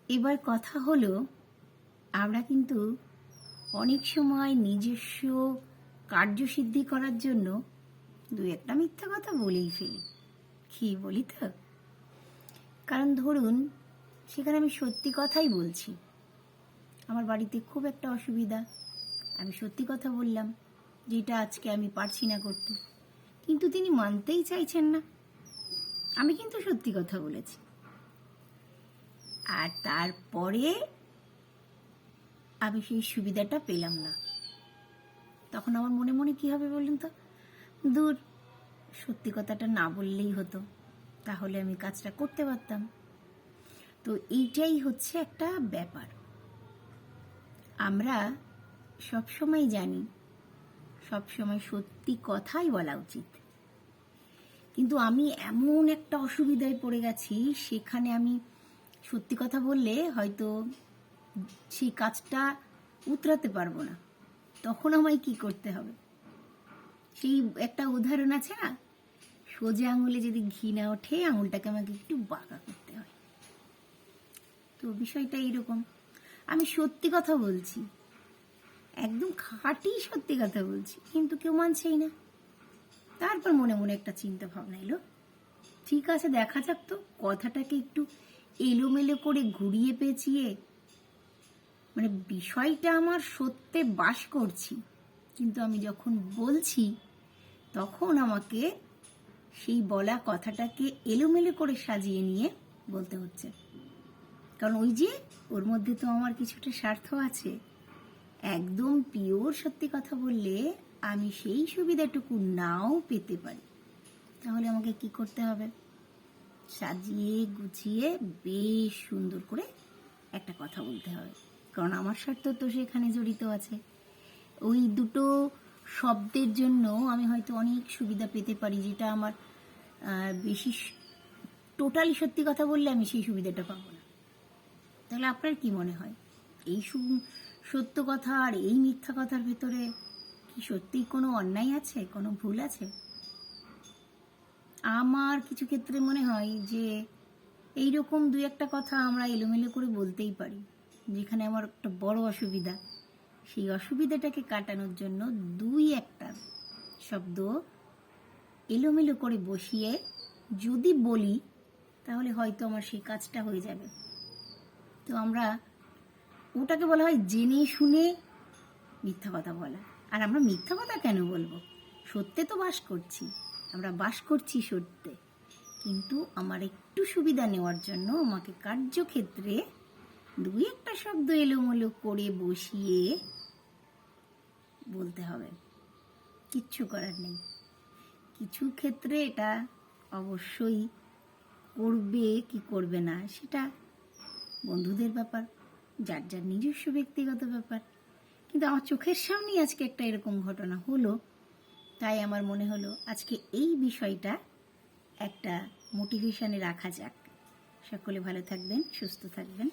এবার কথা হলো, আমরা কিন্তু অনেক সময় নিজস্ব কার্যসিদ্ধি করার জন্য দু একটা মিথ্যা কথা বলেই ফেলি। কি বলি তো? কারণ ধরুন, সেখানে আমি সত্যি কথাই বলছি, আমার বাড়িতে খুব একটা অসুবিধা, আমি সত্যি কথা বললাম যেটা আজকে আমি পারছি না করতে, কিন্তু তিনি মানতেই চাইছেন না। আমি কিন্তু সত্যি কথা বলেছি, আর তারপরে আমি সেই সুবিধাটা পেলাম না। তখন আমার মনে মনে কি হবে বলুন তো? দূর, সত্যি কথাটা না বললেই হতো, তাহলে আমি কাজটা করতে পারতাম। তো এইটাই হচ্ছে একটা ব্যাপার। আমরা সবসময় জানি সবসময় সত্যি কথাই বলা উচিত, কিন্তু আমি এমন একটা অসুবিধায় পড়ে গেছি, সেখানে আমি সত্যি কথা বললে হয়তো সেই কাজটা উতরাতে পারবো না। তখন আমায় কি করতে হবে? সেই একটা উদাহরণ আছে না, সোজা আঙুলে যদি ঘি না ওঠে, আঙুলটাকে আমাকে একটু বাঁকা করতে হয়। তো বিষয়টা এইরকম। আমি সত্যি কথা বলছি, একদম খাঁটি সত্যি কথা বলছি, কিন্তু কেউ মানছেই না। তারপর মনে মনে একটা চিন্তা ভাবনা এলো, ঠিক আছে, দেখা যাক তো, কথাটাকে একটু এলোমেলো করে ঘুরিয়ে পেঁচিয়ে, মানে বিষয়টা আমার সত্যে বাস করছি, কিন্তু আমি যখন বলছি তখন আমাকে সেই বলা কথাটাকে এলোমেলো করে সাজিয়ে নিয়ে বলতে হচ্ছে। কারণ ওই যে ওর মধ্যে তো আমার কিছুটা স্বার্থ আছে। একদম পিওর সত্যি কথা বললে আমি সেই সুবিধাটুকু নাও পেতে পারি। তাহলে আমাকে কি করতে হবে? সাজিয়ে গুছিয়ে বেশ সুন্দর করে একটা কথা বলতে হবে, কারণ আমার স্বার্থ তো সেখানে জড়িত আছে। ওই দুটো শব্দের জন্য আমি হয়তো অনেক সুবিধা পেতে পারি, যেটা আমার বেশি টোটালি সত্যি কথা বললে আমি সেই সুবিধাটা পাবো না। তাহলে আপনার কি মনে হয়, এই সত্য কথা আর এই মিথ্যা কথার ভেতরে কি সত্যিই কোনো অন্যায় আছে, কোনো ভুল আছে? আমার কিছু ক্ষেত্রে মনে হয় যে এইরকম দুই একটা কথা আমরা এলোমেলো করে বলতেই পারি, যেখানে আমার একটা বড় অসুবিধা, সেই অসুবিধাটাকে কাটানোর জন্য দুই একটা শব্দ এলোমেলো করে বসিয়ে যদি বলি, তাহলে হয়তো আমার সেই কাজটা হয়ে যাবে। তো আমরা ওটাকে বলা হয় জেনে শুনে মিথ্যা কথা বলা। আর আমরা মিথ্যা কথা কেন বলবো? সত্যে তো বাস করছি, আমরা বাস করছি সত্যে, কিন্তু আমার একটু সুবিধা নেওয়ার জন্য আমাকে কার্যক্ষেত্রে দুই একটা শব্দ এলোমেলো করে বসিয়ে বলতে হবে। কিচ্ছু করার নেই। কিছু ক্ষেত্রে এটা অবশ্যই করবে কি করবে না সেটা বন্ধুদের ব্যাপার, যার যার নিজস্ব ব্যক্তিগত ব্যাপার। কিন্তু আমার চোখের সামনেই আজকে একটা এরকম ঘটনা হলো, তাই আমার মনে হলো আজকে এই বিষয়টা একটা মোটিভেশনে রাখা যাক। সকলে ভালো থাকবেন, সুস্থ থাকবেন।